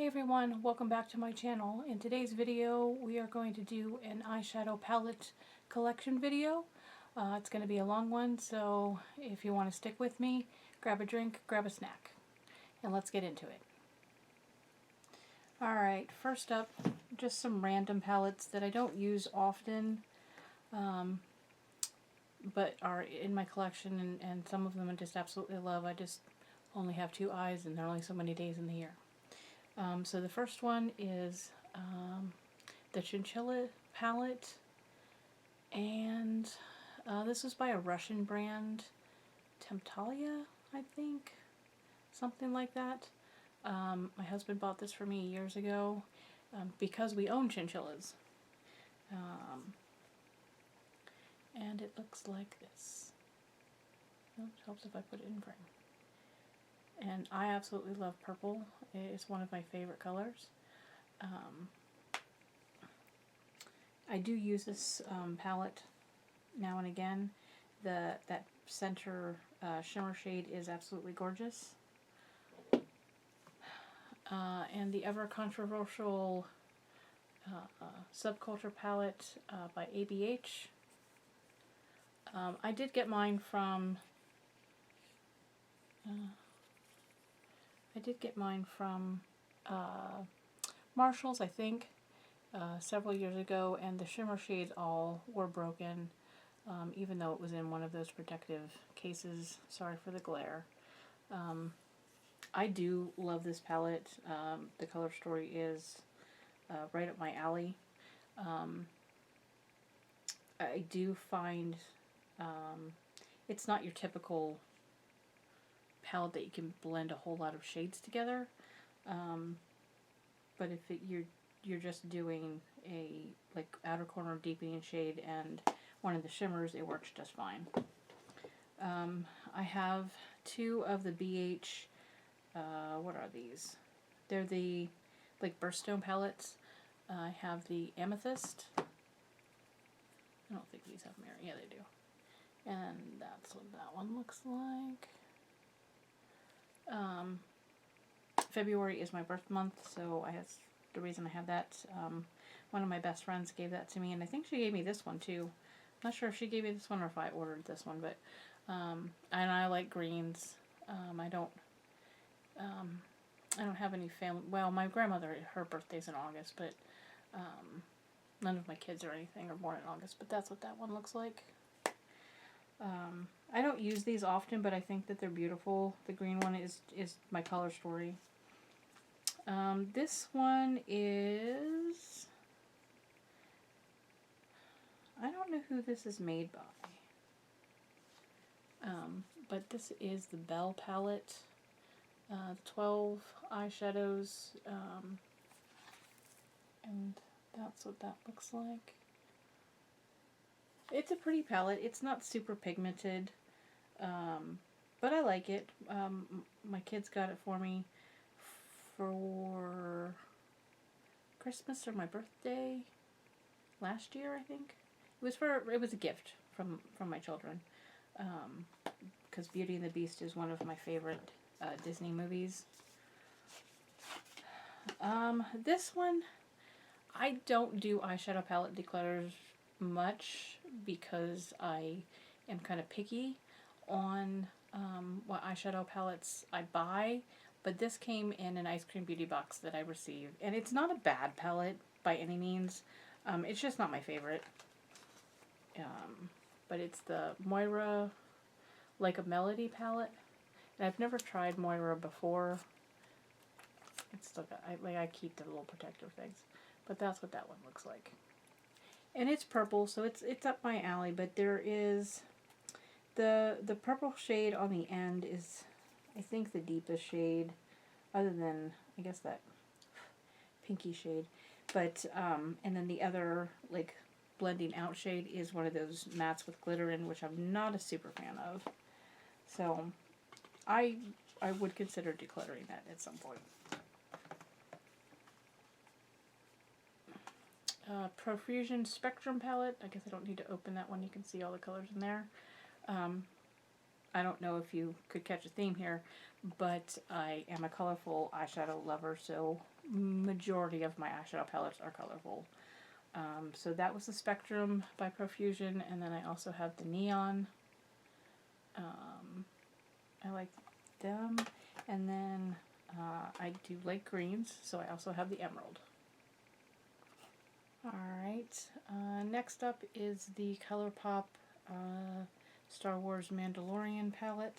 Hey everyone, welcome back to my channel. In today's video we are going to do an eyeshadow palette collection video. It's going to be a long one, so if you want to stick with me, grab a drink, grab a snack, and let's get into it. Alright, first up, just some random palettes that I don't use often, but are in my collection, and some of them I just absolutely love. I just only have two eyes and there are only so many days in the year. So the first one is the Chinchilla palette, and this was by a Russian brand, Temptalia, I think, something like that. My husband bought this for me years ago because we own chinchillas, and it looks like this. Oh, it helps if I put it in frame. And I absolutely love purple. It's one of my favorite colors. I do use this palette now and again. That center shimmer shade is absolutely gorgeous. And the ever controversial Subculture palette by ABH. I did get mine from Marshalls, I think, several years ago, and the shimmer shades all were broken, even though it was in one of those protective cases. Sorry for the glare. I do love this palette. The color story is right up my alley. I do find it's not your typical palette that you can blend a whole lot of shades together, but if you're just doing a outer corner deepening shade and one of the shimmers, it works just fine. I have two of the BH, what are these? They're the birthstone palettes. I have the Amethyst. I don't think these have mirror. Yeah, they do. And that's what that one looks like. February is my birth month, so that's the reason I have that. One of my best friends gave that to me, and I think she gave me this one too. I'm not sure if she gave me this one or if I ordered this one, but and I like greens. I don't have any family. Well, my grandmother, her birthday's in August, but none of my kids or anything are born in August. But that's what that one looks like. I don't use these often, but I think that they're beautiful. The green one is my color story. This one is, I don't know who this is made by, but this is the Belle palette, 12 eyeshadows, and that's what that looks like. It's a pretty palette. It's not super pigmented, but I like it. My kids got it for me for Christmas or my birthday last year, I think. It was a gift from my children, because Beauty and the Beast is one of my favorite Disney movies. This one, I don't do eyeshadow palette declutters much because I am kind of picky on what eyeshadow palettes I buy, but this came in an Ice Cream Beauty box that I received, and it's not a bad palette by any means. It's just not my favorite. But it's the Moira Like a Melody palette, and I've never tried Moira before. It's still got, I keep the little protective things, but that's what that one looks like. And it's purple, so it's up my alley, but there is the purple shade on the end is, I think, the deepest shade, other than, I guess, that pinky shade. But, and then the other, blending out shade is one of those mattes with glitter in, which I'm not a super fan of. So, I would consider decluttering that at some point. Profusion Spectrum palette. I guess I don't need to open that one. You can see all the colors in there. I don't know if you could catch a theme here, but I am a colorful eyeshadow lover, so majority of my eyeshadow palettes are colorful. So that was the Spectrum by Profusion, and then I also have the Neon. I like them, and then I do like greens, so I also have the Emerald. Alright, next up is the ColourPop Star Wars Mandalorian palette.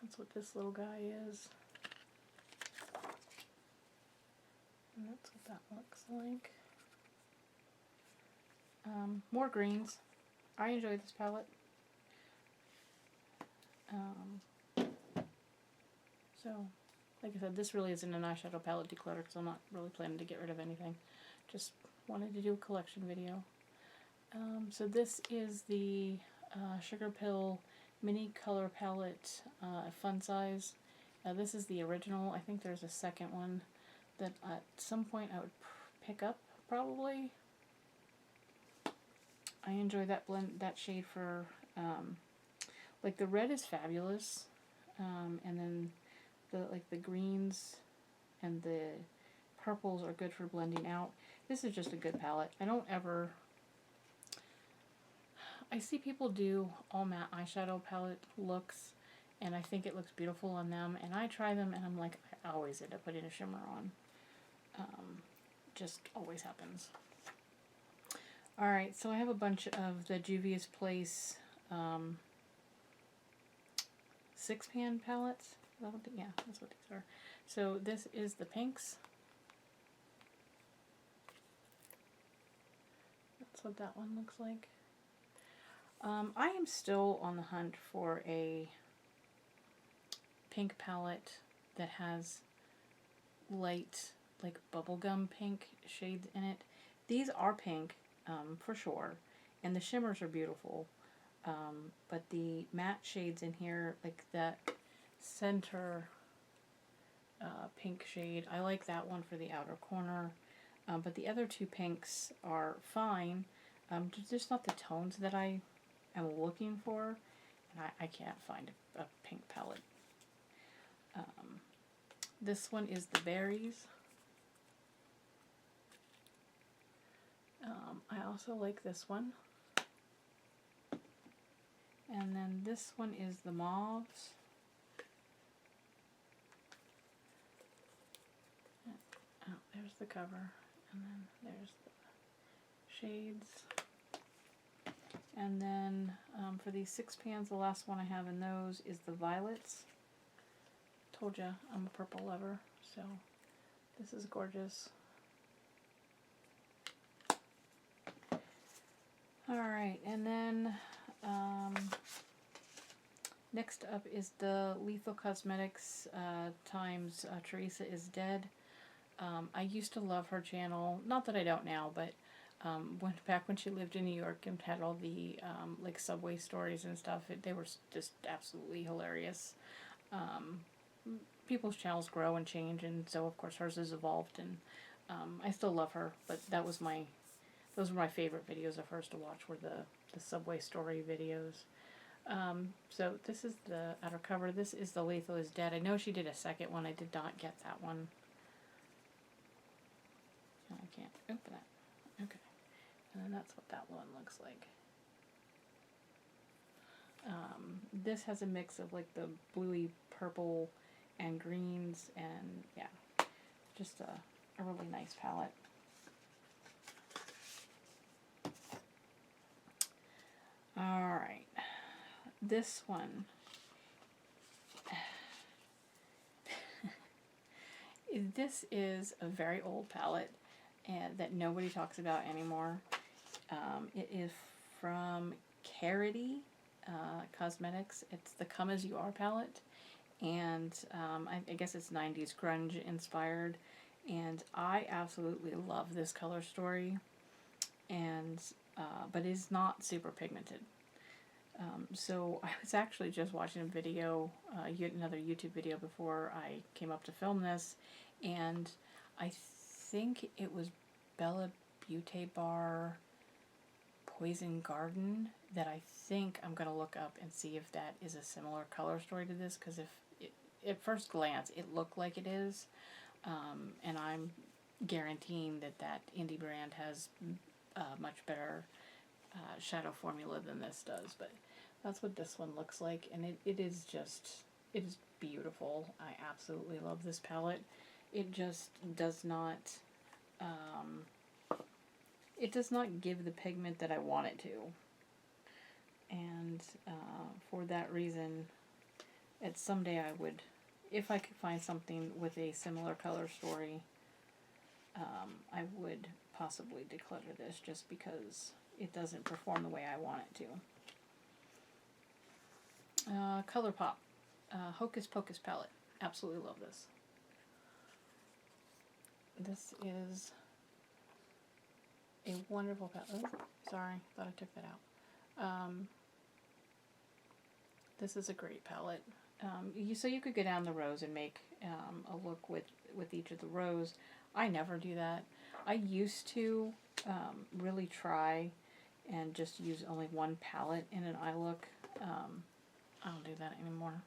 That's what this little guy is. And that's what that looks like. More greens. I enjoy this palette. So, like I said, this really isn't an eyeshadow palette declutter because I'm not really planning to get rid of anything. Just wanted to do a collection video. So this is the Sugar Pill Mini Color Palette Fun Size. This is the original. I think there's a second one that at some point I would pick up, probably. I enjoy that blend, that shade for, like the red is fabulous, and then the greens and the purples are good for blending out. This is just a good palette. I see people do all matte eyeshadow palette looks, and I think it looks beautiful on them, and I try them and I'm like, I always end up putting a shimmer on. Just always happens. Alright, so I have a bunch of the Juvia's Place 6-pan palettes. Is that what yeah, that's what these are. So this is the pinks. That's what that one looks like. I am still on the hunt for a pink palette that has light, like bubblegum pink shades in it. These are pink, for sure, and the shimmers are beautiful, but the matte shades in here, like that center pink shade, I like that one for the outer corner, but the other two pinks are fine, just not the tones that I am looking for, and I can't find a pink palette. This one is the Berries. I also like this one. And then this one is the Mauves. Oh, there's the cover. And then there's the shades. And then for these 6 pans, the last one I have in those is the Violets. Told ya, I'm a purple lover, so this is gorgeous. Alright, and then next up is the Lethal Cosmetics times Teresa is Dead. I used to love her channel, not that I don't now, but back when she lived in New York and had all the like subway stories and stuff, they were just absolutely hilarious. People's channels grow and change, and so of course hers has evolved, and I still love her, but those were my favorite videos of hers to watch, were the subway story videos. So this is the outer cover. This is the Lethal is Dead. I know she did a second one. I did not get that one. I can't open it. Okay. And then that's what that one looks like. This has a mix of like the bluey purple and greens, and yeah, just a really nice palette. Alright, this one this is a very old palette and that nobody talks about anymore. It is from Carity Cosmetics. It's the Come As You Are palette, and I guess it's 90s grunge inspired, and I absolutely love this color story, and but it's not super pigmented. So I was actually just watching a video, another YouTube video before I came up to film this, and I think it was Bella Beauty Bar Poison Garden that I think I'm going to look up and see if that is a similar color story to this, because if it, at first glance it looked like it is, and I'm guaranteeing that that indie brand has much better shadow formula than this does, but that's what this one looks like, and it is beautiful. I absolutely love this palette. It just does not, it does not give the pigment that I want it to, and for that reason, someday I would, if I could find something with a similar color story, I would possibly declutter this just because it doesn't perform the way I want it to. ColourPop, Hocus Pocus palette. Absolutely love this. This is a wonderful palette. Oh, sorry, thought I took that out. This is a great palette. So you could go down the rows and make a look with each of the rows. I never do that. I used to really try and just use only one palette in an eye look. I don't do that anymore.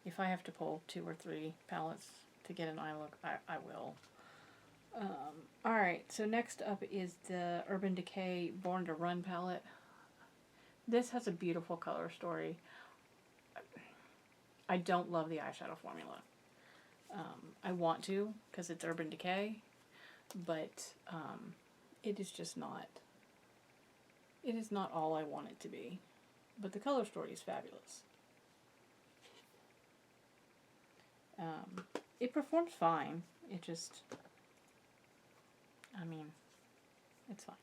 If I have to pull 2 or 3 palettes to get an eye look, I will. Alright, so next up is the Urban Decay Born to Run palette. This has a beautiful color story. I don't love the eyeshadow formula. I want to, because it's Urban Decay, but it is just not, it is not all I want it to be. But the color story is fabulous. It performs fine. It just, I mean, it's fine.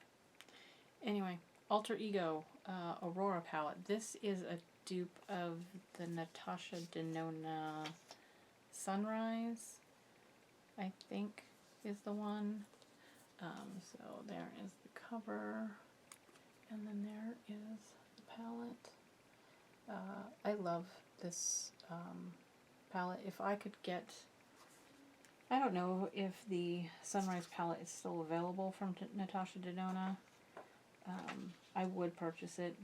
Anyway, Alter Ego Aurora palette. This is a dupe of the Natasha Denona Sunrise, I think is the one. So there is the cover, and then there is the palette. I love this palette. If I could get, I don't know if the Sunrise palette is still available from Natasha Denona. I would purchase it,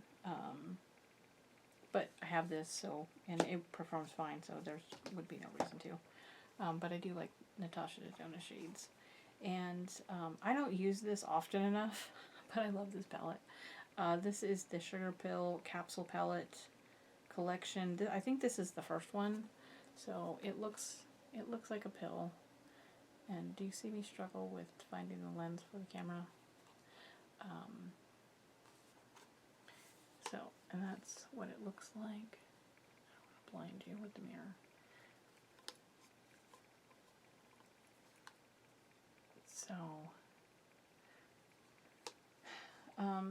but I have this, so, and it performs fine, so there would be no reason to. But I do like Natasha Denona shades. And I don't use this often enough, but I love this palette. This is the Sugar Pill Capsule Palette collection. I think this is the first one, so it looks like a pill. And do you see me struggle with finding the lens for the camera? So, and that's what it looks like. I don't want to blind you with the mirror. So,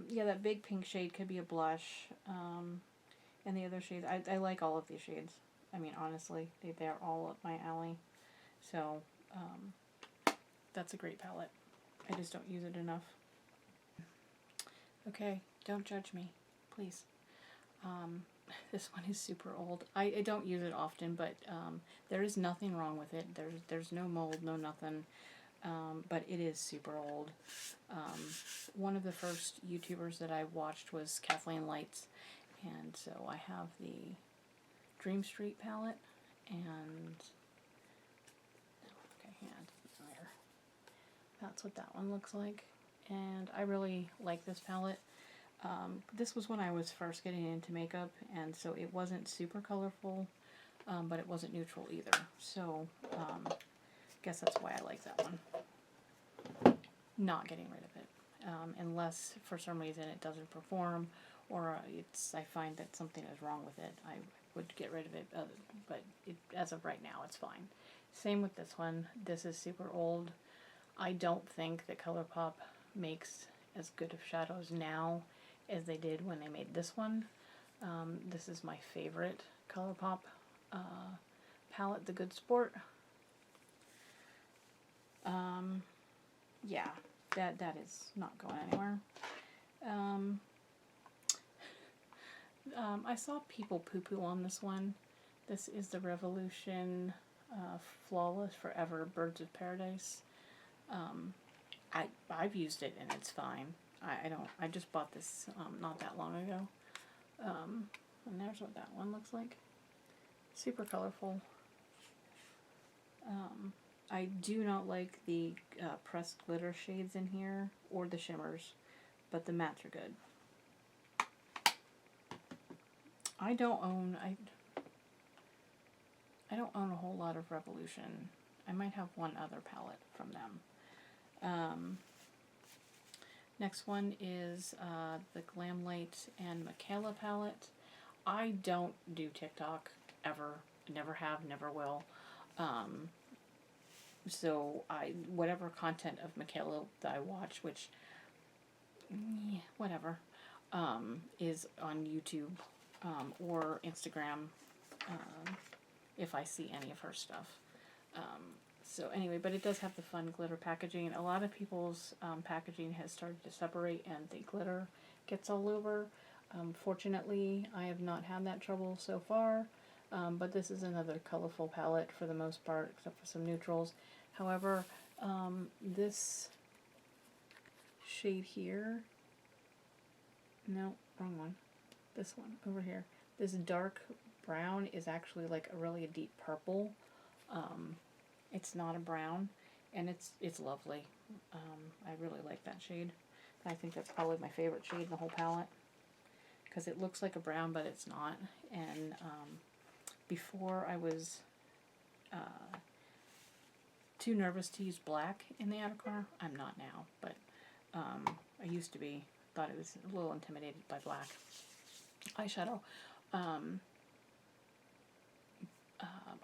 yeah, that big pink shade could be a blush, and the other shades, I like all of these shades. I mean, honestly, they're all up my alley. So, that's a great palette. I just don't use it enough. Okay, don't judge me, please. This one is super old. I don't use it often, but there is nothing wrong with it. There's no mold, no nothing. But it is super old. One of the first YouTubers that I watched was Kathleen Lights, and so I have the Dream Street palette, and that's what that one looks like, and I really like this palette. This was when I was first getting into makeup, and so it wasn't super colorful, but it wasn't neutral either, so guess that's why I like that one. Not getting rid of it, unless for some reason it doesn't perform, or I find that something is wrong with it. I would get rid of it, but as of right now, it's fine. Same with this one. This is super old. I don't think that ColourPop makes as good of shadows now as they did when they made this one. This is my favorite ColourPop palette, The Good Sport. Yeah, that is not going anywhere. I saw people poo-poo on this one. This is the Revolution Flawless Forever Birds of Paradise. I've used it and it's fine. I just bought this not that long ago. And there's what that one looks like. Super colorful. I do not like the pressed glitter shades in here, or the shimmers, but the mattes are good. I don't own a whole lot of Revolution. I might have one other palette from them. Next one is the Glamlite and Michaela palette. I don't do TikTok ever. Never have, never will. So whatever content of Michaela that I watch, which, whatever, is on YouTube or Instagram, if I see any of her stuff. So anyway, but it does have the fun glitter packaging. A lot of people's packaging has started to separate and the glitter gets all over. Fortunately, I have not had that trouble so far, but this is another colorful palette for the most part, except for some neutrals. However, this shade here, no, wrong one, this one over here, this dark brown is actually like a deep purple. It's not a brown, and it's lovely. I really like that shade. I think that's probably my favorite shade in the whole palette, because it looks like a brown, but it's not. And before I was too nervous to use black in the outer corner. I'm not now, but I used to be. Thought it was a little intimidated by black eyeshadow.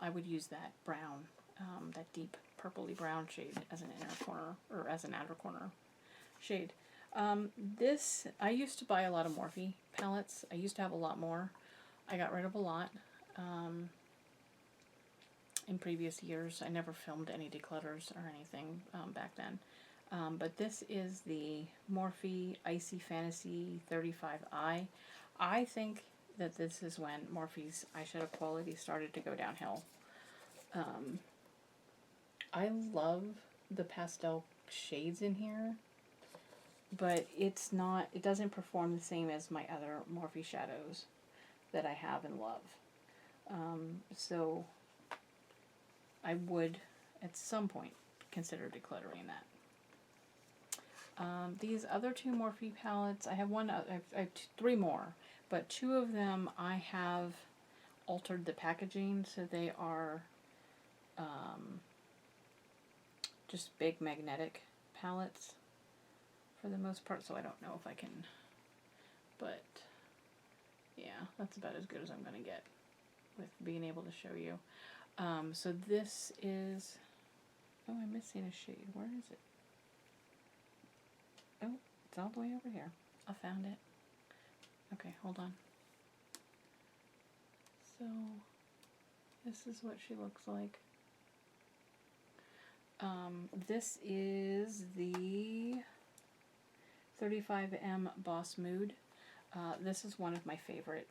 I would use that brown, that deep purpley brown shade as an inner corner, or as an outer corner shade. This, I used to buy a lot of Morphe palettes. I used to have a lot more. I got rid of a lot in previous years. I never filmed any declutters or anything back then. But this is the Morphe Icy Fantasy 35i. I think that this is when Morphe's eyeshadow quality started to go downhill. I love the pastel shades in here, but it's not, it doesn't perform the same as my other Morphe shadows that I have and love. So I would at some point consider decluttering that. These other two Morphe palettes, I have I have three more, but two of them I have altered the packaging, so they are just big magnetic palettes for the most part, so I don't know if I can, but yeah, that's about as good as I'm going to get with being able to show you. So this is, oh, I'm missing a shade. Where is it? Oh, it's all the way over here. I found it. Okay, hold on. So, this is what she looks like. This is the 35M Boss Mood. This is one of my favorite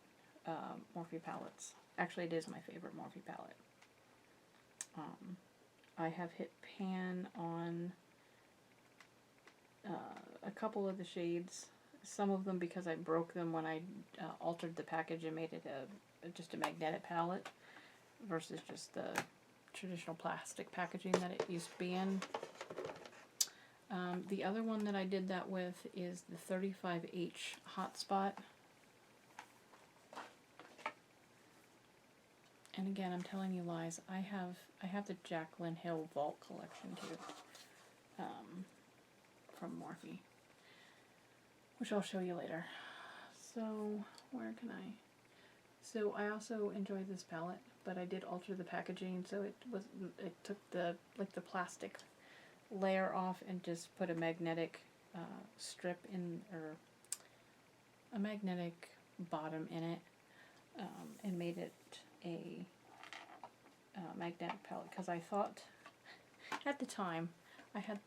Morphe palettes. Actually, it is my favorite Morphe palette. I have hit pan on a couple of the shades. Some of them because I broke them when I altered the package and made it just a magnetic palette versus just the traditional plastic packaging that it used to be in. The other one that I did that with is the 35H Hotspot. And again, I'm telling you lies. I have the Jaclyn Hill Vault collection too, from Morphe, which I'll show you later. So where can I? So I also enjoy this palette, but I did alter the packaging, so it took the plastic layer off and just put a magnetic strip in, or a magnetic bottom in it, and made it a magnetic palette, because I thought at the time I had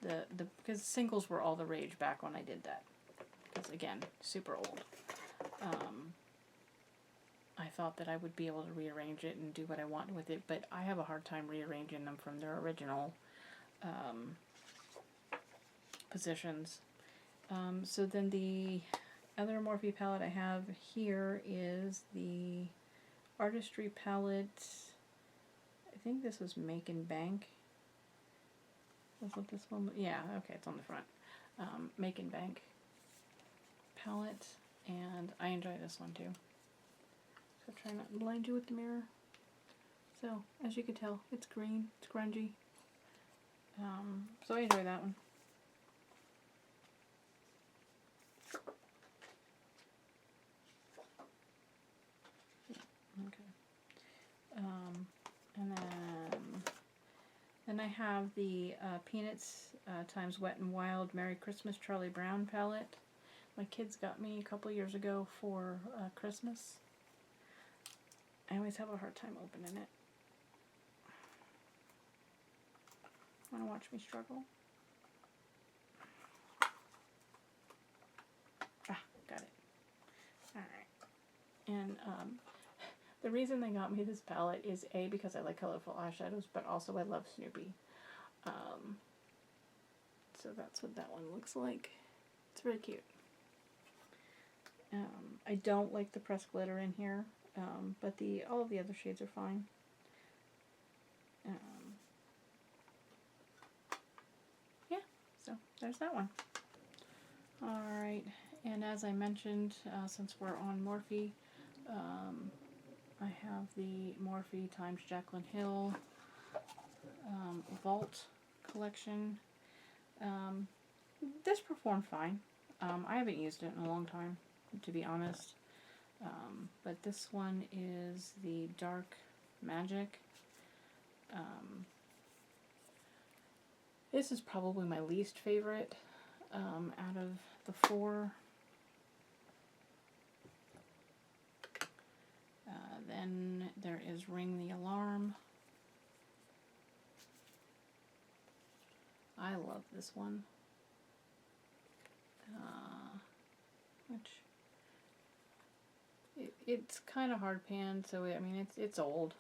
because singles were all the rage back when I did that, because again, super old. I thought that I would be able to rearrange it and do what I want with it, but I have a hard time rearranging them from their original positions. So then the other Morphe palette I have here is the Artistry palette. I think this was Make and Bank. That's what this one, yeah, okay, it's on the front. Make and Bank palette, and I enjoy this one too. So try not to blind you with the mirror. So, as you can tell, it's green, it's grungy. So I enjoy that one. Okay. And then I have the Peanuts times Wet and Wild Merry Christmas Charlie Brown palette. My kids got me a couple years ago for Christmas. I always have a hard time opening it. Want to watch me struggle? Ah, got it. Alright. And the reason they got me this palette is A, because I like colorful eyeshadows, but also I love Snoopy. So that's what that one looks like. It's very cute. I don't like the pressed glitter in here, but all of the other shades are fine. Yeah, so there's that one. Alright, and as I mentioned, since we're on Morphe, I have the Morphe times Jaclyn Hill Vault collection. This performed fine. I haven't used it in a long time, to be honest. But this one is the Dark Magic. This is probably my least favorite out of the four. Then there is Ring the Alarm. I love this one. It's kind of hard panned, so I mean it's old.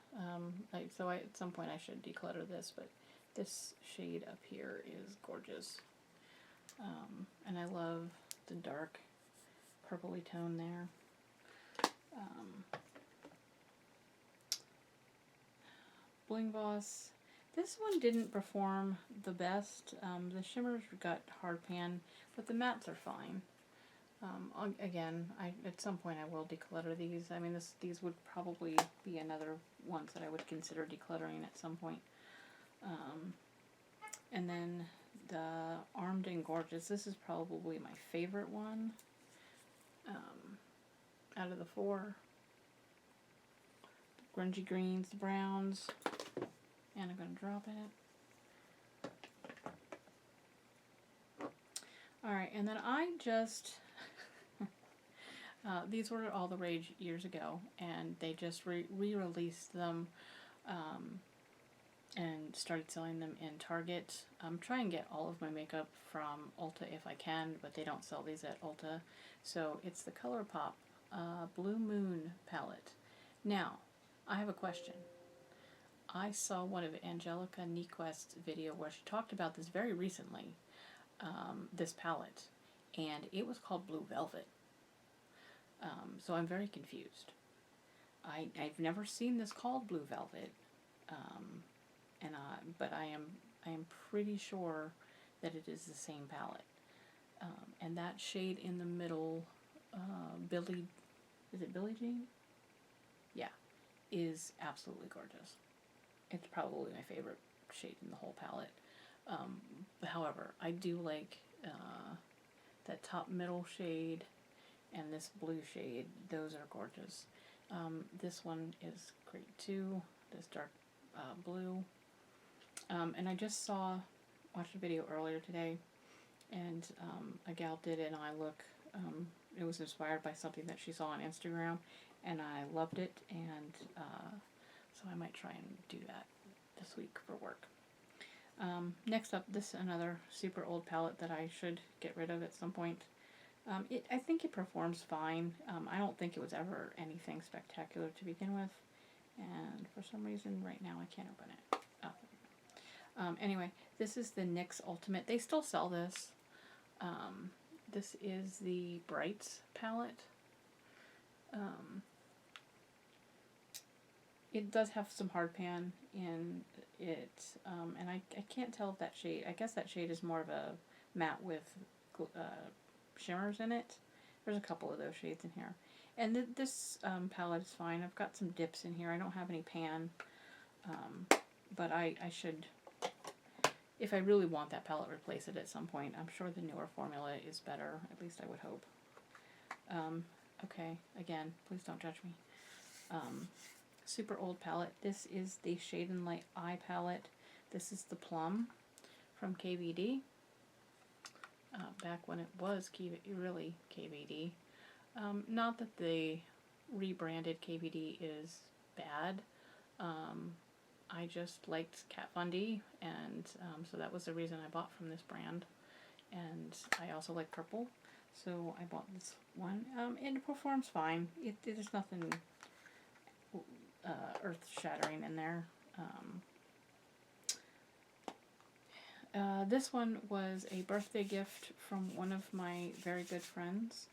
So at some point I should declutter this, but this shade up here is gorgeous. And I love the dark purpley tone there. Bling Boss. This one didn't perform the best. The shimmers got hard pan, but the mattes are fine. Again, at some point I will declutter these. I mean, these would probably be another ones that I would consider decluttering at some point. And then the Armed and Gorgeous. This is probably my favorite one out of the four. The grungy greens, the browns, and I'm going to drop it. Alright, and then I just... these were all the rage years ago, and they just re-released them and started selling them in Target. I'm trying to get all of my makeup from Ulta if I can, but they don't sell these at Ulta. So it's the ColourPop Blue Moon palette. Now, I have a question. I saw one of Angelica Nyquist's video where she talked about this very recently, this palette, and it was called Blue Velvet. So I'm very confused. I've never seen this called Blue Velvet, but I am pretty sure that it is the same palette. And that shade in the middle, is it Billie Jean? Yeah, is absolutely gorgeous. It's probably my favorite shade in the whole palette. However, I do like that top middle shade and this blue shade. Those are gorgeous. This one is great too, this dark blue. And I just watched a video earlier today, and a gal did an eye look. It was inspired by something that she saw on Instagram, and I loved it, and so I might try and do that this week for work. Next up, this is another super old palette that I should get rid of at some point. I think it performs fine. I don't think it was ever anything spectacular to begin with, and for some reason right now I can't open it. Anyway, this is the NYX Ultimate. They still sell this. This is the Brights palette. It does have some hard pan in it, and I can't tell if that shade, I guess that shade is more of a matte with shimmers in it. There's a couple of those shades in here. And this palette is fine. I've got some dips in here. I don't have any pan, but I should, if I really want that palette, replace it at some point. I'm sure the newer formula is better, at least I would hope. Okay, again, please don't judge me. Super old palette. This is the Shade and Light Eye palette. This is the Plum from KVD. Back when it was really KVD. Not that the rebranded KVD is bad. I just liked Kat Von D, and so that was the reason I bought from this brand. And I also like purple, so I bought this one. It performs fine. There's nothing earth-shattering in there. This one was a birthday gift from one of my very good friends,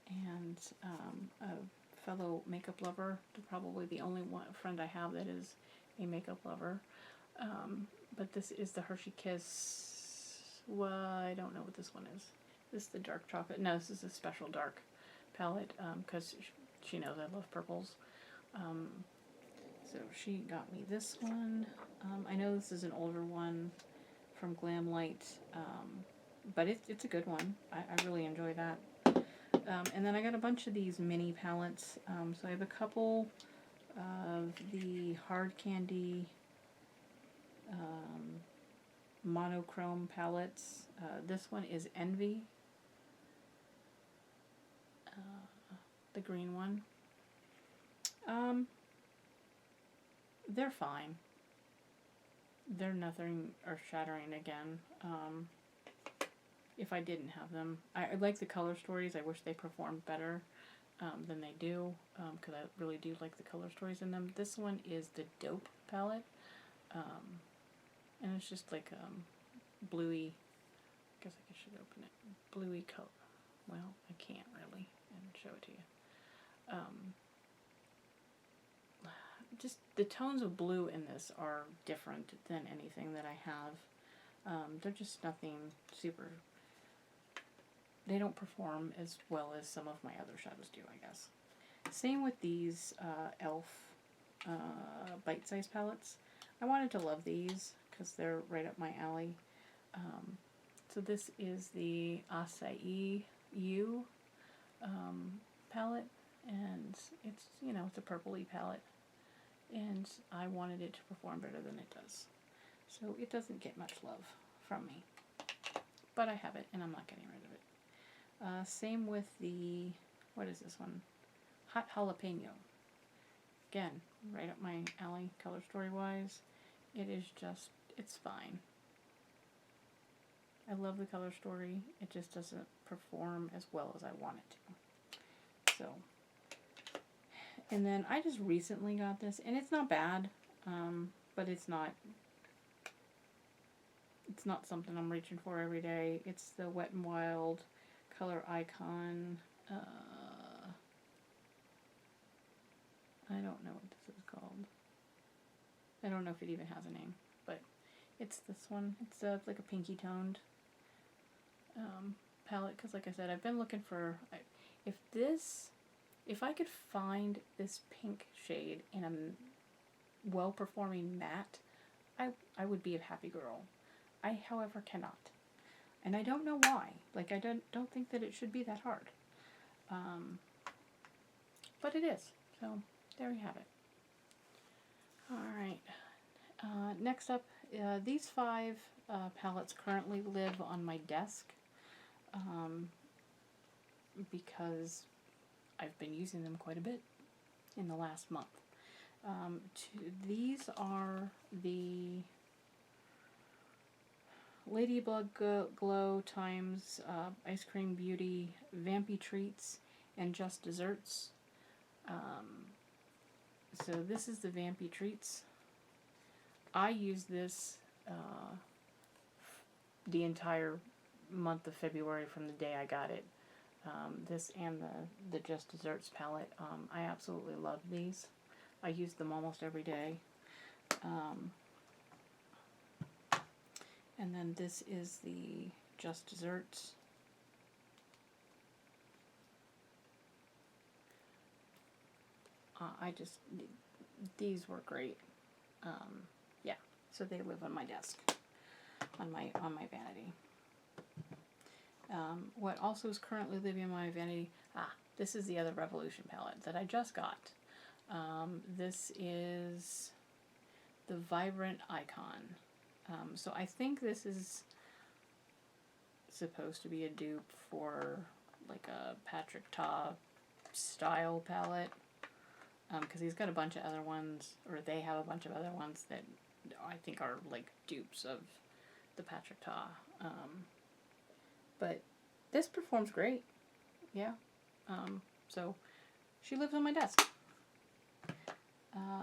and a fellow makeup lover. Probably the only friend I have that is a makeup lover. But this is the Hershey Kiss. Well, I don't know what this one is. This is the dark chocolate. No, this is a special dark palette, because she knows I love purples. So she got me this one. I know this is an older one from Glamlight, but it's a good one. I really enjoy that. And then I got a bunch of these mini palettes. So I have a couple of the Hard Candy monochrome palettes. This one is Envy, the green one. They're fine. They're nothing earth-shattering again. If I didn't have them. I like the color stories. I wish they performed better than they do, because I really do like the color stories in them. This one is the Dope palette, and it's just like bluey, I guess I should open it, bluey color. Well, I can't really, and show it to you. Just the tones of blue in this are different than anything that I have. They're just nothing super, they don't perform as well as some of my other shadows do, I guess. Same with these e.l.f. Bite-Size palettes. I wanted to love these because they're right up my alley. So this is the Acai You palette, and it's, you know, it's a purpley palette, and I wanted it to perform better than it does. So it doesn't get much love from me, but I have it and I'm not getting rid of it. Same with the, what is this one? Hot Jalapeno. Again, right up my alley color story wise. It is just, it's fine. I love the color story. It just doesn't perform as well as I want it to. So, and then I just recently got this, and it's not bad, but it's not something I'm reaching for every day. It's the Wet n Wild Color Icon. I don't know what this is called. I don't know if it even has a name, but it's this one. It's like a pinky toned palette, because like I said, I've been looking for, if I could find this pink shade in a well-performing matte, I would be a happy girl. I, however, cannot. And I don't know why. Like, I don't think that it should be that hard. But it is. So, there you have it. Alright. Next up, these 5 palettes currently live on my desk, because I've been using them quite a bit in the last month. These are the Ladybug Glow times Ice Cream Beauty Vampy Treats and Just Desserts. So this is the Vampy Treats. I use this the entire month of February from the day I got it. This and the Just Desserts palette. I absolutely love these. I use them almost every day. And then this is the Just Desserts. These were great. Yeah, so they live on my desk, on my vanity. What also is currently living on my vanity, this is the other Revolution palette that I just got. This is the Vibrant Icon. So I think this is supposed to be a dupe for like a Patrick Ta style palette. Because he's got a bunch of other ones, or they have a bunch of other ones that I think are like dupes of the Patrick Ta. But this performs great. Yeah. So she lives on my desk.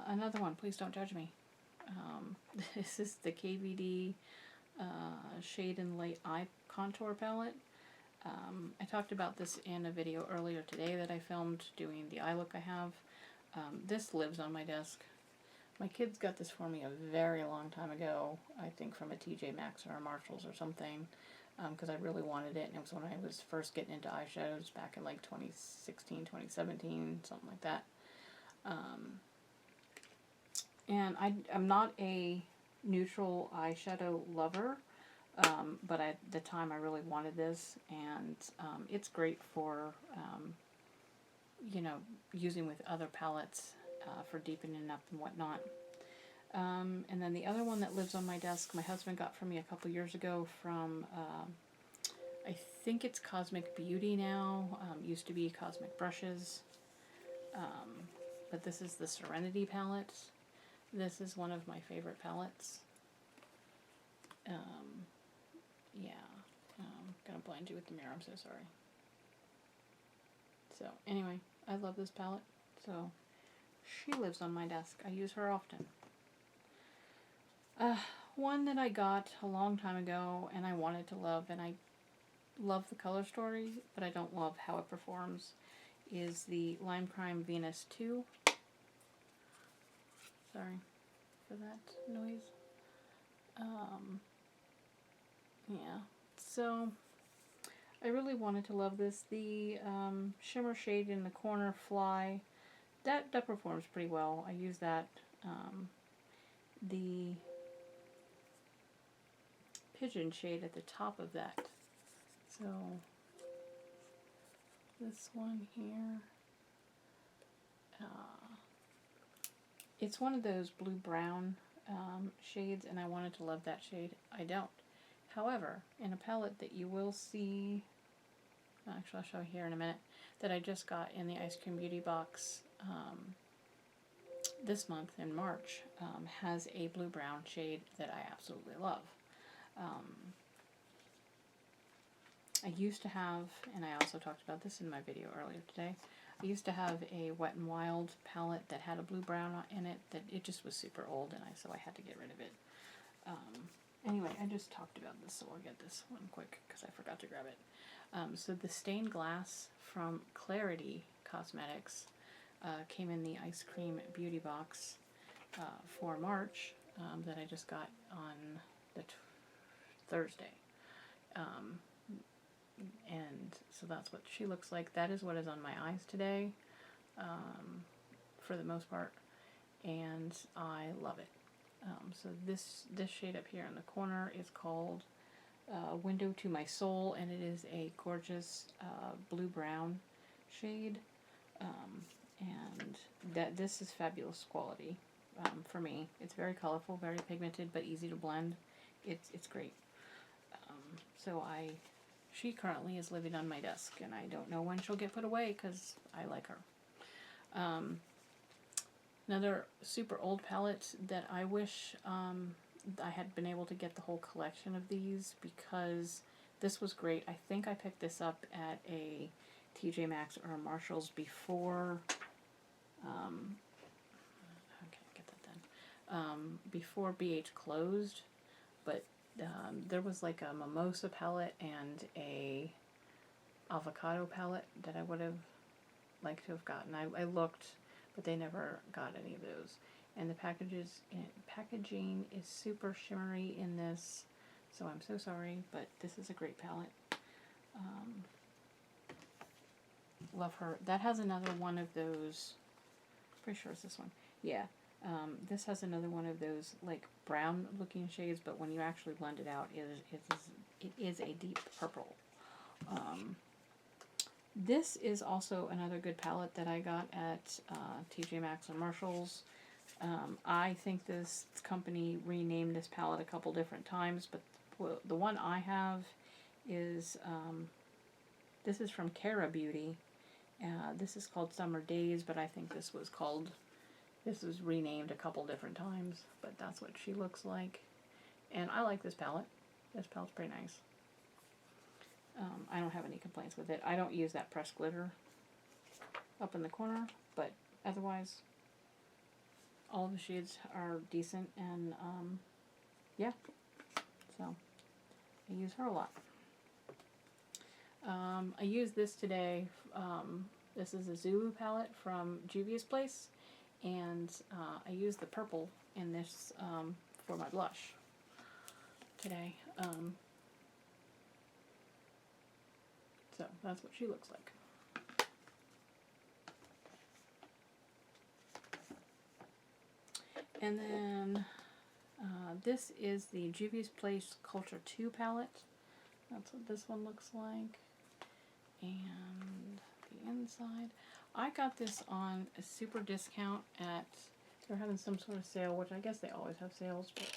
Another one, please don't judge me. This is the KVD Shade and Light Eye Contour Palette. I talked about this in a video earlier today that I filmed doing the eye look I have. This lives on my desk. My kids got this for me a very long time ago, I think from a TJ Maxx or a Marshalls or something, because I really wanted it, and it was when I was first getting into eyeshadows back in like 2016, 2017, something like that. And I'm not a neutral eyeshadow lover, but at the time I really wanted this, and it's great for you know, using with other palettes for deepening up and whatnot. And then the other one that lives on my desk, my husband got for me a couple years ago from, I think it's Cosmic Beauty now, used to be Cosmic Brushes, but this is the Serenity palette. This is one of my favorite palettes. Yeah, gonna blind you with the mirror, I'm so sorry. So anyway, I love this palette, so she lives on my desk. I use her often. One that I got a long time ago and I wanted to love, and I love the color story, but I don't love how it performs, is the Lime Crime Venus 2. Sorry for that noise. Yeah, so I really wanted to love this. The shimmer shade in the corner, Fly, that performs pretty well. I use that. The Pigeon shade at the top of that. So this one here, it's one of those blue-brown shades, and I wanted to love that shade. I don't. However, in a palette that you will see, actually I'll show here in a minute, that I just got in the Ice Cream Beauty box this month in March, has a blue-brown shade that I absolutely love. I used to have, and I also talked about this in my video earlier today, I used to have a Wet n Wild palette that had a blue-brown in it, that it just was super old, and so I had to get rid of it. Anyway, I just talked about this, so I'll get this one quick, because I forgot to grab it. So the Stained Glass from Clarity Cosmetics came in the Ice Cream Beauty box for March that I just got on the Thursday. And so that's what she looks like. That is what is on my eyes today, for the most part, and I love it. So this shade up here in the corner is called Window to My Soul, and it is a gorgeous blue-brown shade, and this is fabulous quality for me. It's very colorful, very pigmented, but easy to blend. It's great. So she currently is living on my desk, and I don't know when she'll get put away because I like her. Another super old palette that I wish I had been able to get the whole collection of these, because this was great. I think I picked this up at a TJ Maxx or a Marshalls before, I can't get that then, before BH closed, but there was like a mimosa palette and a avocado palette that I would have liked to have gotten. I looked, but they never got any of those. And the packaging is super shimmery in this, so I'm so sorry, but this is a great palette. Love her. That has another one of those, pretty sure it's this one. Yeah, this has another one of those like brown looking shades, but when you actually blend it out, it is a deep purple. This is also another good palette that I got at TJ Maxx and Marshalls. I think this company renamed this palette a couple different times, but the one I have is, this is from Cara Beauty. This is called Summer Days, but I think this was renamed a couple different times, but that's what she looks like. And I like this palette. This palette's pretty nice. I don't have any complaints with it. I don't use that pressed glitter up in the corner, but otherwise, all of the shades are decent, and yeah, so I use her a lot. I used this today. This is a Zulu palette from Juvia's Place, and I used the purple in this for my blush today. So that's what she looks like. And then this is the Juvia's Place Culture 2 palette. That's what this one looks like. And the inside. I got this on a super discount at, they're having some sort of sale, which I guess they always have sales, but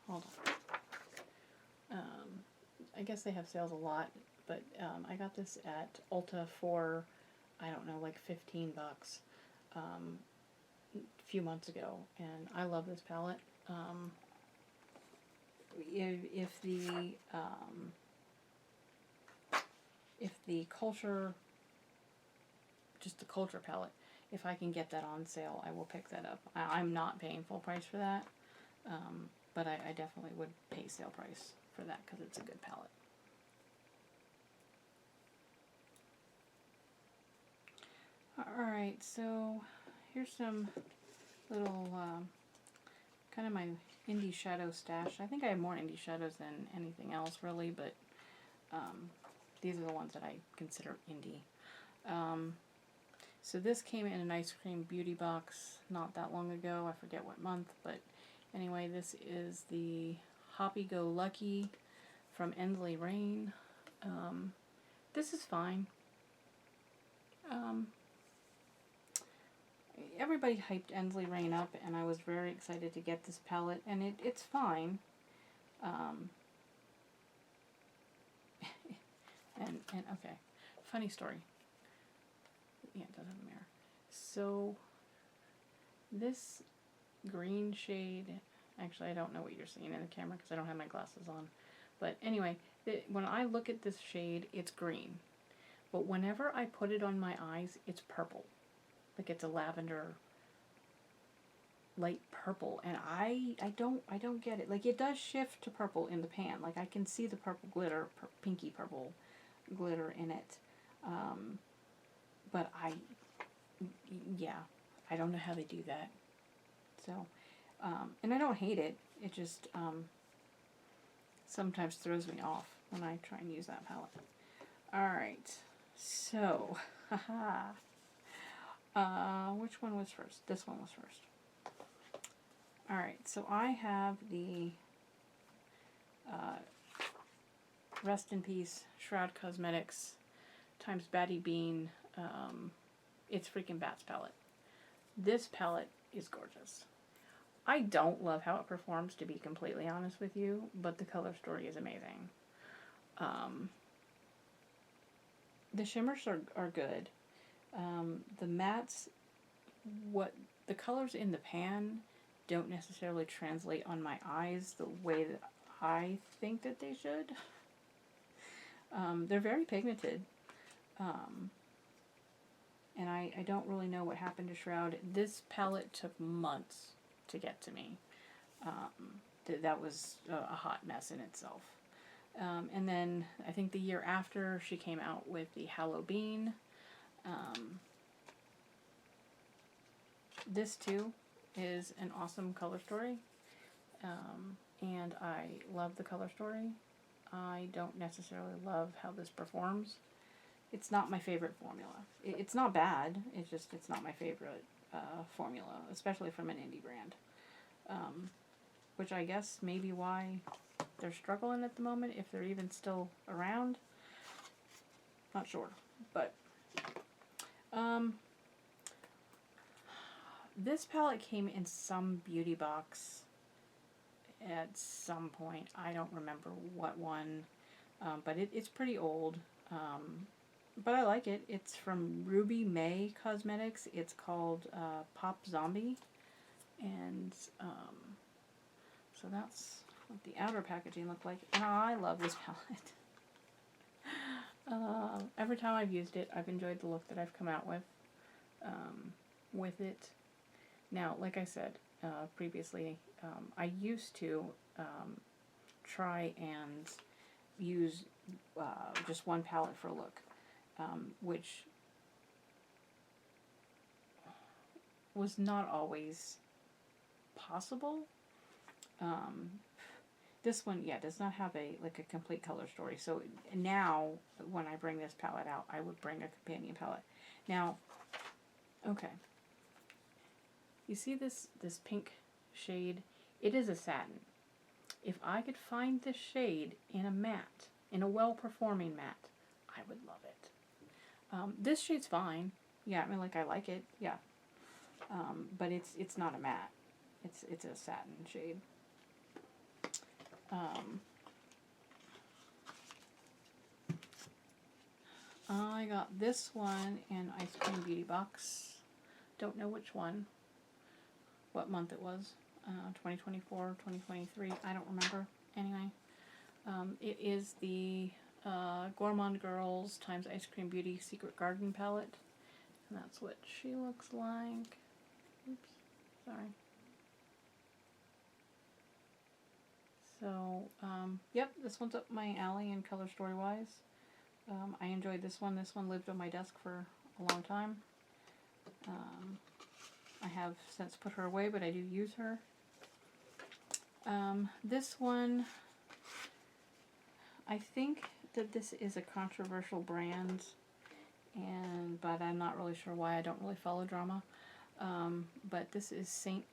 hold on. I guess they have sales a lot, but I got this at Ulta for, I don't know, like 15 bucks a few months ago, and I love this palette. If the Culture, just the Culture palette, if I can get that on sale, I will pick that up. I'm not paying full price for that, but I definitely would pay sale price for that because it's a good palette. Alright, so here's some little, kind of my indie shadow stash. I think I have more indie shadows than anything else, really, but these are the ones that I consider indie. So this came in an ice cream beauty box not that long ago. I forget what month, but anyway, this is the Hoppy Go Lucky from Endley Rain. This is fine. Everybody hyped Endley Rain up, and I was very excited to get this palette, and it's fine. And okay, funny story. Yeah, it does have a mirror. So this green shade, actually I don't know what you're seeing in the camera because I don't have my glasses on, but anyway, when I look at this shade, it's green, but whenever I put it on my eyes, it's purple. Like it's a lavender, light purple, and I don't get it. Like it does shift to purple in the pan. Like I can see the purple glitter, pinky purple glitter in it. But yeah, I don't know how they do that. So, and I don't hate it. It just sometimes throws me off when I try and use that palette. Alright, so, haha. Which one was first? This one was first. Alright, so I have the Rest in Peace Shroud Cosmetics times Batty Bean It's Freaking Bats palette. This palette is gorgeous. I don't love how it performs, to be completely honest with you, but the color story is amazing. The shimmers are good. The mattes, the colors in the pan don't necessarily translate on my eyes the way that I think that they should. They're very pigmented. And I don't really know what happened to Shroud. This palette took months to get to me. that was a hot mess in itself. And then I think the year after she came out with the Halloween. This too is an awesome color story. And I love the color story. I don't necessarily love how this performs. It's not my favorite formula. It's not bad. It's not my favorite formula, especially from an indie brand. Which I guess maybe why they're struggling at the moment, if they're even still around. Not sure. But this palette came in some beauty box at some point. I don't remember what one, but it's pretty old. But I like it. It's from Ruby May Cosmetics. It's called Pop Zombie. And so that's what the outer packaging looked like. And I love this palette. Every time I've used it, I've enjoyed the look that I've come out with it. Now, like I said previously, I used to try and use just one palette for a look, which was not always possible. This one, yeah, does not have a complete color story. So now, when I bring this palette out, I would bring a companion palette. Now, okay. You see this pink shade? It is a satin. If I could find this shade in a matte, in a well-performing matte, I would love it. This shade's fine. Yeah, I mean, I like it. Yeah. But it's not a matte. It's a satin shade. I got this one in Ice Cream Beauty Box. Don't know which one. What month it was. 2024, 2023. I don't remember. Anyway. It is the Gourmand Girls times Ice Cream Beauty Secret Garden palette. And that's what she looks like. Oops. Sorry. So, yep, this one's up my alley in color story-wise. I enjoyed this one. This one lived on my desk for a long time. I have since put her away, but I do use her. This one, I think that this is a controversial brand, but I'm not really sure why. I don't really follow drama. But this is Saint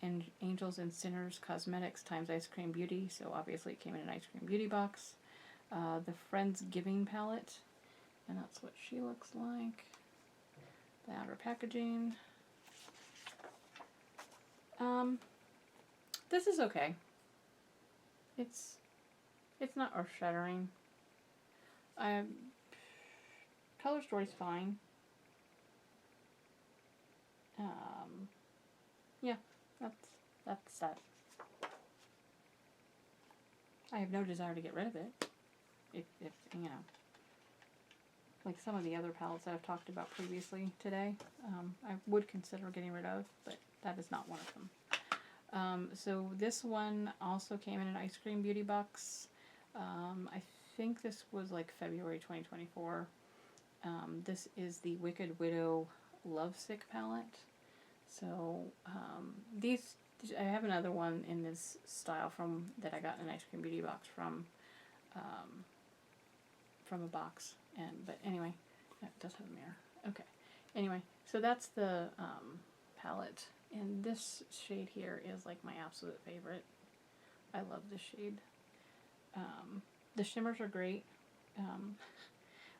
Angels and Sinners Cosmetics times Ice Cream Beauty, so obviously it came in an Ice Cream Beauty box. The Friendsgiving palette, and that's what she looks like. The outer packaging. This is okay. It's not earth-shattering. Color story's fine. Yeah, that's that. I have no desire to get rid of it. If you know, like some of the other palettes that I've talked about previously today, I would consider getting rid of, but that is not one of them. So this one also came in an Ice Cream Beauty box. I think this was like February 2024. This is the Wicked Widow Lovesick palette. So I have another one in this style that I got in an Ice Cream Beauty box from a box. But anyway, it does have a mirror. Okay. Anyway, so that's the palette, and this shade here is like my absolute favorite. I love this shade. The shimmers are great.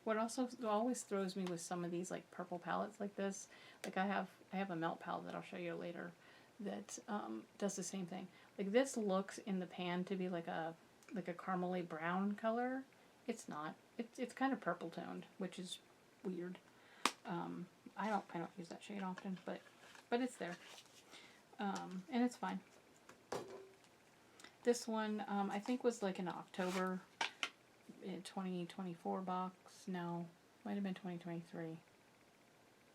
What also always throws me with some of these like purple palettes like this, like I have a melt palette that I'll show you later that does the same thing. Like this looks in the pan to be like a caramely brown color. It's not. It's kind of purple toned, which is weird. I don't use that shade often, but it's there. And it's fine. This one I think was like an October 2024 box. No, might have been 2023.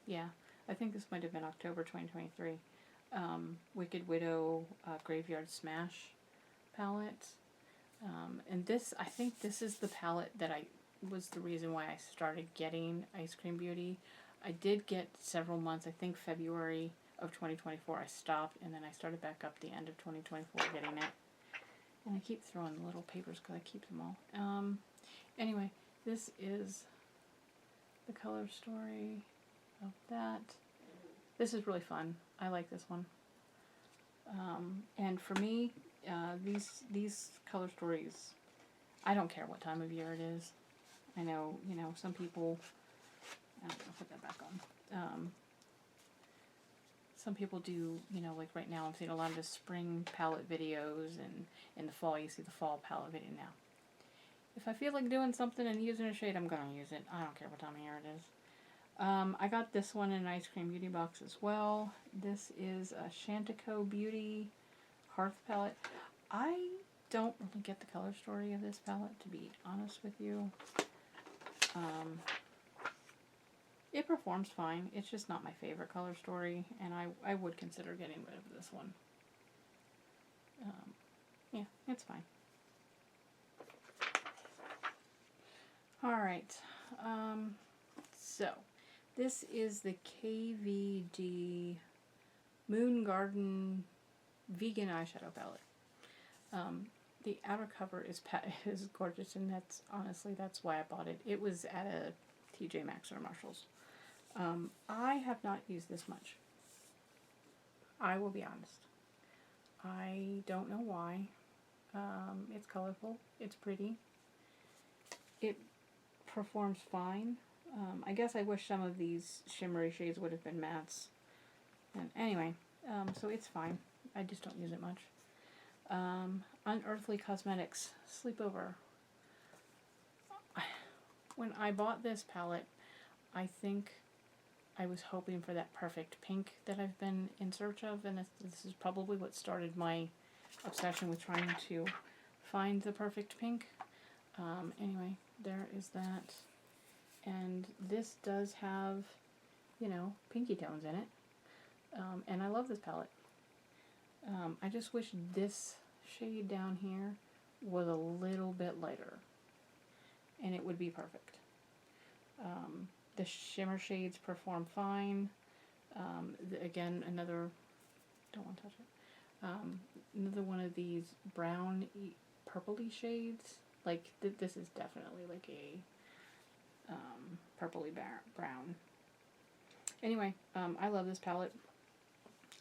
Yeah, I think this might have been October 2023. Wicked Widow Graveyard Smash. palette. And this, I think this is the palette that was the reason why I started getting Ice Cream Beauty. I did get several months, I think February of 2024 I stopped, and then I started back up the end of 2024 getting it. And I keep throwing the little papers because I keep them all. Anyway, this is the color story of that. This is really fun. I like this one. And for me, these color stories, I don't care what time of year it is. I know, you know, some people, I don't know, put that back on. Some people do, you know, like right now I'm seeing a lot of the spring palette videos, and in the fall you see the fall palette video now. If I feel like doing something and using a shade, I'm going to use it. I don't care what time of year it is. I got this one in an Ice Cream Beauty box as well. This is a Chantico Beauty Hearth palette. I don't really get the color story of this palette, to be honest with you. It performs fine. It's just not my favorite color story, and I would consider getting rid of this one. Yeah, it's fine. Alright, so this is the KVD Moon Garden Vegan Eyeshadow Palette. The outer cover is gorgeous, and that's why I bought it. It was at a TJ Maxx or Marshalls. I have not used this much. I will be honest. I don't know why. It's colorful. It's pretty. It performs fine. I guess I wish some of these shimmery shades would have been mattes. And anyway, so it's fine. I just don't use it much. Unearthly Cosmetics Sleepover. When I bought this palette, I think I was hoping for that perfect pink that I've been in search of, and this is probably what started my obsession with trying to find the perfect pink. Anyway, there is that. And this does have, you know, pinky tones in it. And I love this palette. I just wish this shade down here was a little bit lighter, and it would be perfect. The shimmer shades perform fine. Again, another, don't want to touch it. Another one of these brown, purpley shades. Like, this is definitely like a purpley brown. Anyway, I love this palette.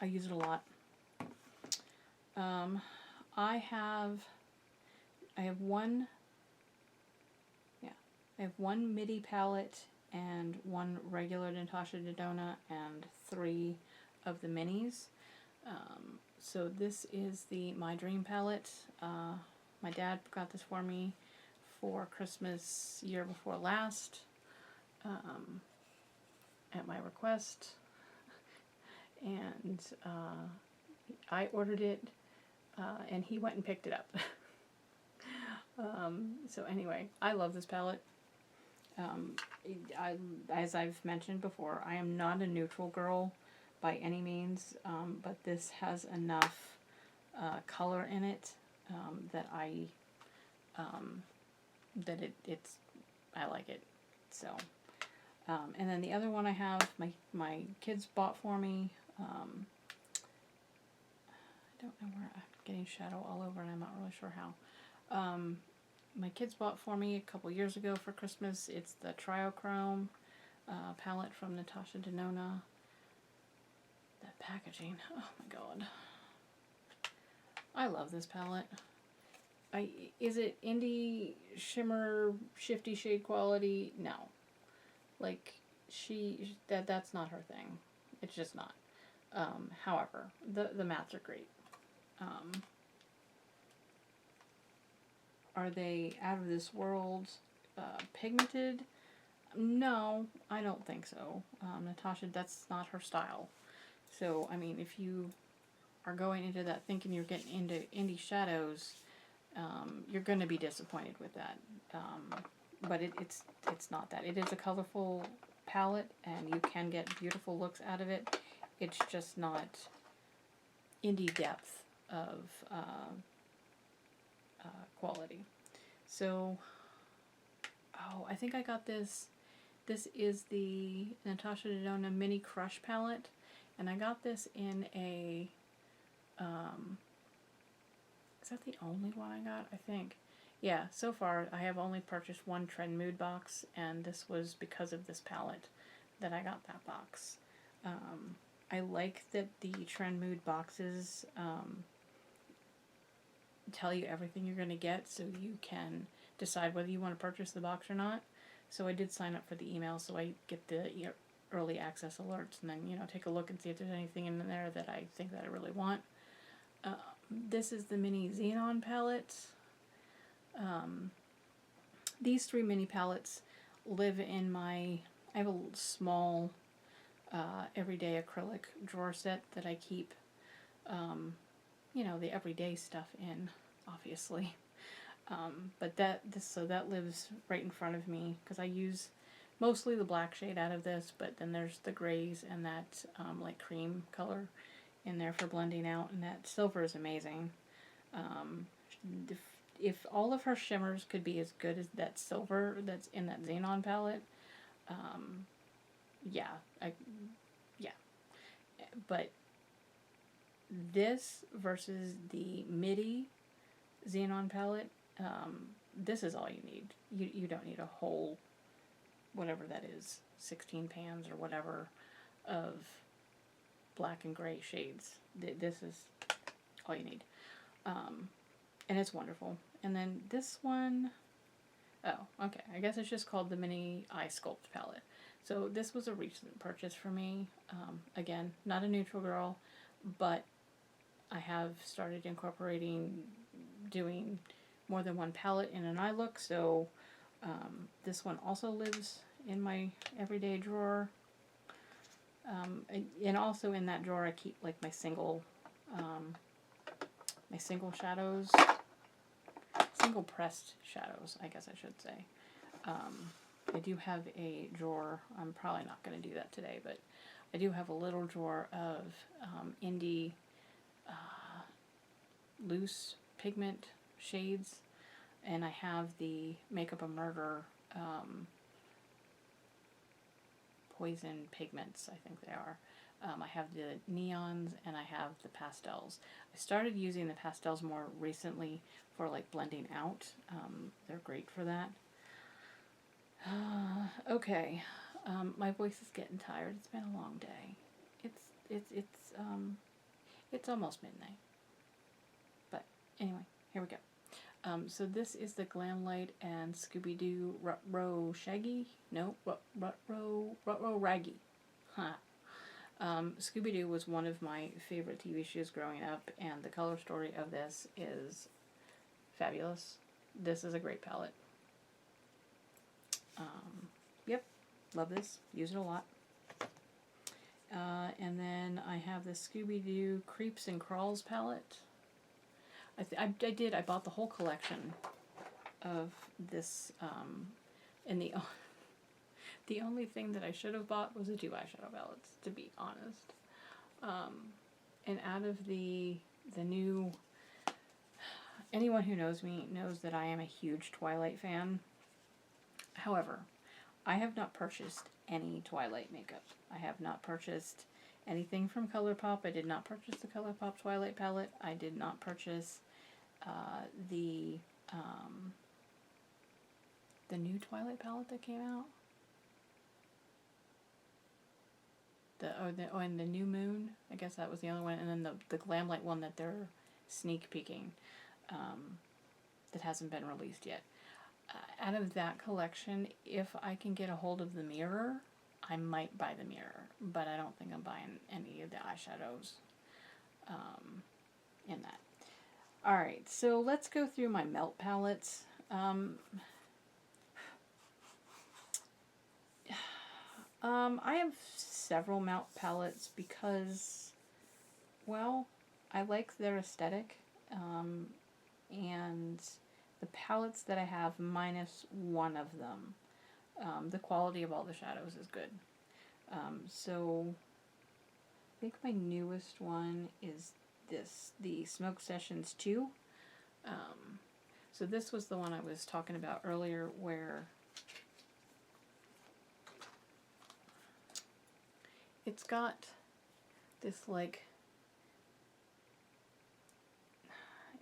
I use it a lot. I have one MIDI palette and one regular Natasha Denona and 3 of the minis. So this is the My Dream palette. My dad got this for me for Christmas year before last, at my request, and I ordered it, and he went and picked it up. So anyway, I love this palette. As I've mentioned before, I am not a neutral girl by any means, but this has enough color in it that I like it. So, and then the other one I have, my kids bought for me. I don't know where I'm getting shadow all over, and I'm not really sure how. My kids bought for me a couple years ago for Christmas. It's the Triochrome palette from Natasha Denona. That packaging, oh my god. I love this palette. Is it indie shimmer shifty shade quality? No. Like, that's not her thing. It's just not. However, the mattes are great. Are they out of this world pigmented? No, I don't think so. Natasha, that's not her style. So, I mean, if you are going into that thinking you're getting into indie shadows, you're going to be disappointed with that. But it's not that. It is a colorful palette, and you can get beautiful looks out of it. It's just not indie depth of quality. So, oh, I think I got this. This is the Natasha Denona Mini Crush palette, and I got this in a, is that the only one I got? I think. Yeah, so far I have only purchased one Trend Mood box, and this was because of this palette that I got that box. I like that the Trend Mood boxes tell you everything you're going to get, so you can decide whether you want to purchase the box or not. So I did sign up for the email, so I get the early access alerts, and then take a look and see if there's anything in there that I think that I really want. This is the mini Xenon palette. These 3 mini palettes live in my, I have a small everyday acrylic drawer set that I keep the everyday stuff in, obviously. But so that lives right in front of me, because I use mostly the black shade out of this, but then there's the grays and that like cream color in there for blending out, and that silver is amazing. If all of her shimmers could be as good as that silver that's in that Xenon palette, yeah. But this versus the MIDI Xenon palette, this is all you need. You don't need a whole, whatever that is, 16 pans or whatever, of black and gray shades. This is all you need. And it's wonderful. And then this one, oh, okay, I guess it's just called the Mini Eye Sculpt palette. So this was a recent purchase for me. Again, not a neutral girl, but I have started incorporating doing more than one palette in an eye look, so this one also lives in my everyday drawer. And also in that drawer I keep like my single shadows, single pressed shadows, I guess I should say. I do have a drawer, I'm probably not going to do that today, but I do have a little drawer of indie loose pigment shades, and I have the Makeup a Murder poison pigments, I think they are. I have the neons and I have the pastels. I started using the pastels more recently for like blending out. They're great for that. Okay, my voice is getting tired. It's been a long day. It's almost midnight. But anyway, here we go. So this is the Glamlight and Scooby-Doo Rut-Row Shaggy? No, Rut-Row Raggy. Huh. Scooby-Doo was one of my favorite TV shows growing up, and the color story of this is fabulous. This is a great palette. Yep, love this. Use it a lot. And then I have the Scooby-Doo Creeps and Crawls palette. I bought the whole collection of this, and the only thing that I should have bought was the 2 eyeshadow palettes, to be honest. And out of the new, anyone who knows me knows that I am a huge Twilight fan. However, I have not purchased any Twilight makeup. I have not purchased anything from ColourPop. I did not purchase the ColourPop Twilight palette. I did not purchase the new Twilight palette that came out. And the New Moon. I guess that was the other one. And then the Glamlight one that they're sneak peeking, that hasn't been released yet. Out of that collection, if I can get a hold of the mirror, I might buy the mirror, but I don't think I'm buying any of the eyeshadows in that. Alright, so let's go through my melt palettes. I have several melt palettes because, well, I like their aesthetic, and the palettes that I have, minus one of them, the quality of all the shadows is good. So I think my newest one is this, the Smoke Sessions 2. So this was the one I was talking about earlier where it's got this like,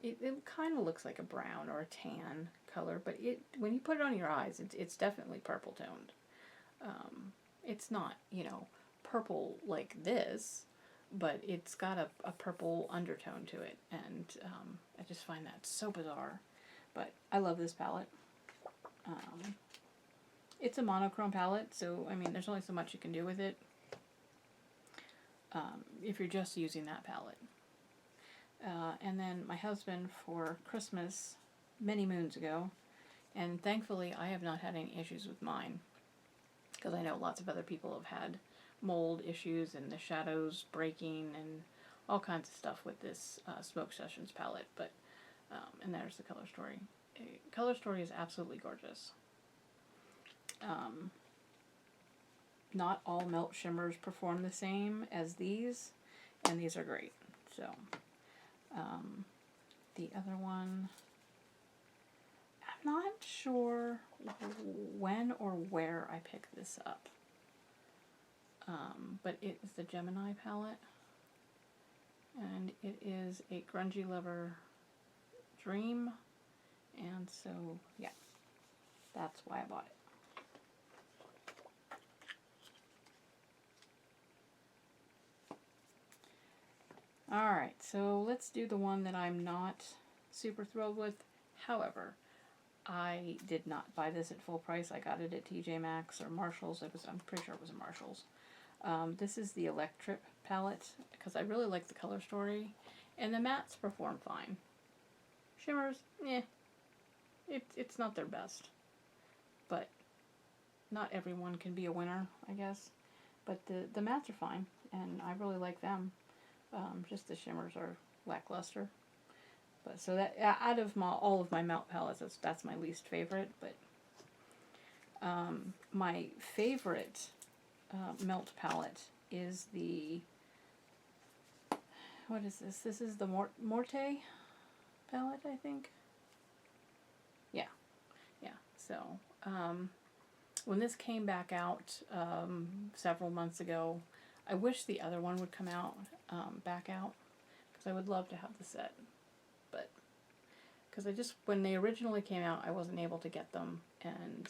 it kind of looks like a brown or a tan color, but when you put it on your eyes, it's definitely purple toned. It's not, you know, purple like this, but it's got a purple undertone to it, and I just find that so bizarre. But I love this palette. It's a monochrome palette, so I mean, there's only so much you can do with it if you're just using that palette. And then my husband for Christmas many moons ago, and thankfully I have not had any issues with mine, because I know lots of other people have had mold issues and the shadows breaking and all kinds of stuff with this Smoke Sessions palette. But and there's the Color Story. Color Story is absolutely gorgeous. Not all melt shimmers perform the same as these, and these are great. So the other one, I'm not sure when or where I picked this up, but it is the Gemini palette, and it is a Grungy Lover Dream, and so yeah, that's why I bought it. Alright, so let's do the one that I'm not super thrilled with. However, I did not buy this at full price. I got it at TJ Maxx or Marshalls. I'm pretty sure it was a Marshalls. This is the Electric palette, because I really like the Color Story, and the mattes perform fine. Shimmers, it's not their best, but not everyone can be a winner, I guess. But the mattes are fine, and I really like them. Just the shimmers are lackluster. But so that out of all of my melt palettes, that's my least favorite. But my favorite melt palette is the, what is this? This is the Morte palette, I think. Yeah. So when this came back out several months ago, I wish the other one would come out, back out, because I would love to have the set. But because when they originally came out, I wasn't able to get them, and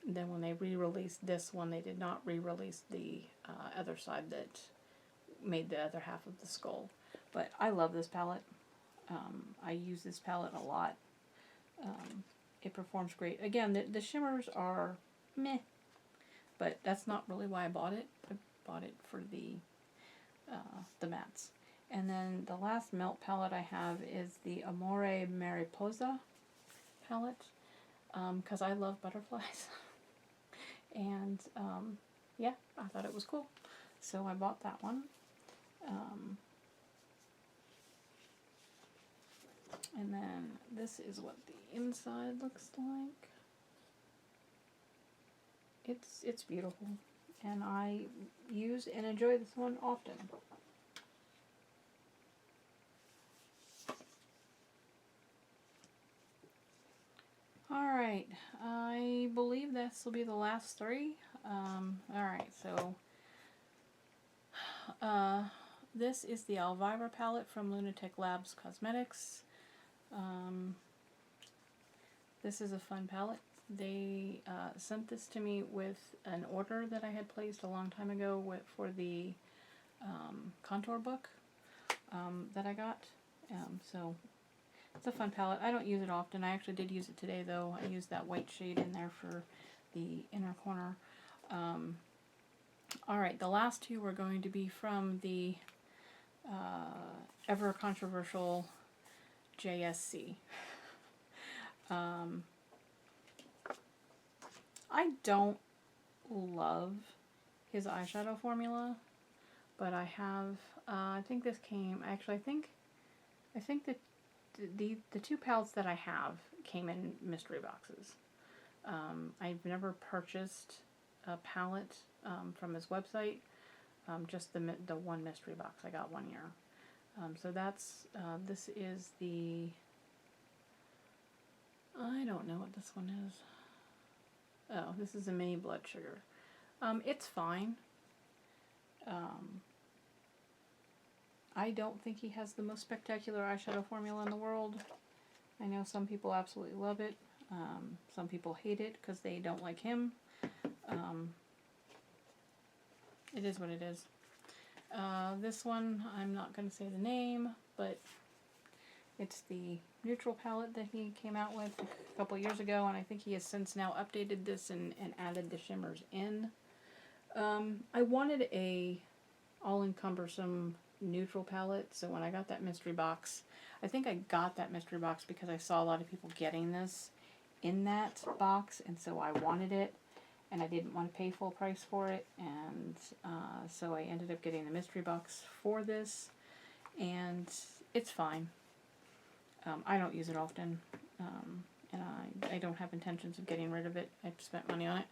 then when they re-released this one, they did not re-release the other side that made the other half of the skull. But I love this palette. I use this palette a lot. It performs great. Again, the shimmers are meh, but that's not really why I bought it. I bought it for the mattes. And then the last melt palette I have is the Amore Mariposa palette, because I love butterflies. And yeah, I thought it was cool, so I bought that one. And then this is what the inside looks like. It's beautiful, and I use and enjoy this one often. Alright, I believe this will be the last three. Alright, so this is the Elvira palette from Lunatic Labs Cosmetics. This is a fun palette. They sent this to me with an order that I had placed a long time ago for the contour book that I got. So it's a fun palette. I don't use it often. I actually did use it today, though. I used that white shade in there for the inner corner. Alright, the last two were going to be from the ever controversial JSC. I don't love his eyeshadow formula, but I have, I think this came, actually I think that the two palettes that I have came in mystery boxes. I've never purchased a palette from his website, just the one mystery box. I got one year. So that's, this is the I don't know what this one is. Oh, this is a mini blood sugar. It's fine. I don't think he has the most spectacular eyeshadow formula in the world. I know some people absolutely love it. Some people hate it because they don't like him. It is what it is. This one, I'm not going to say the name, but it's the neutral palette that he came out with a couple years ago, and I think he has since now updated this and added the shimmers in. I wanted a all-encompassing neutral palette, so when I got that mystery box, I think I got that mystery box because I saw a lot of people getting this in that box, and so I wanted it, and I didn't want to pay full price for it, and so I ended up getting the mystery box for this, and it's fine. I don't use it often, and I don't have intentions of getting rid of it. I've spent money on it,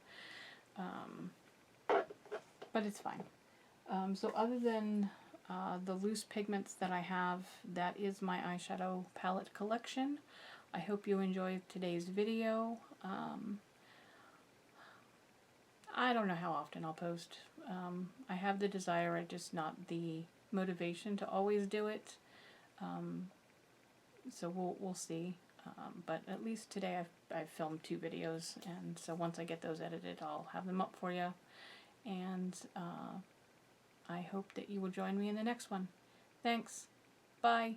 but it's fine. So other than the loose pigments that I have, that is my eyeshadow palette collection. I hope you enjoyed today's video. I don't know how often I'll post. I have the desire, I just not the motivation to always do it. So we'll see. But at least today I've filmed 2 videos, and so once I get those edited, I'll have them up for you. And I hope that you will join me in the next one. Thanks. Bye.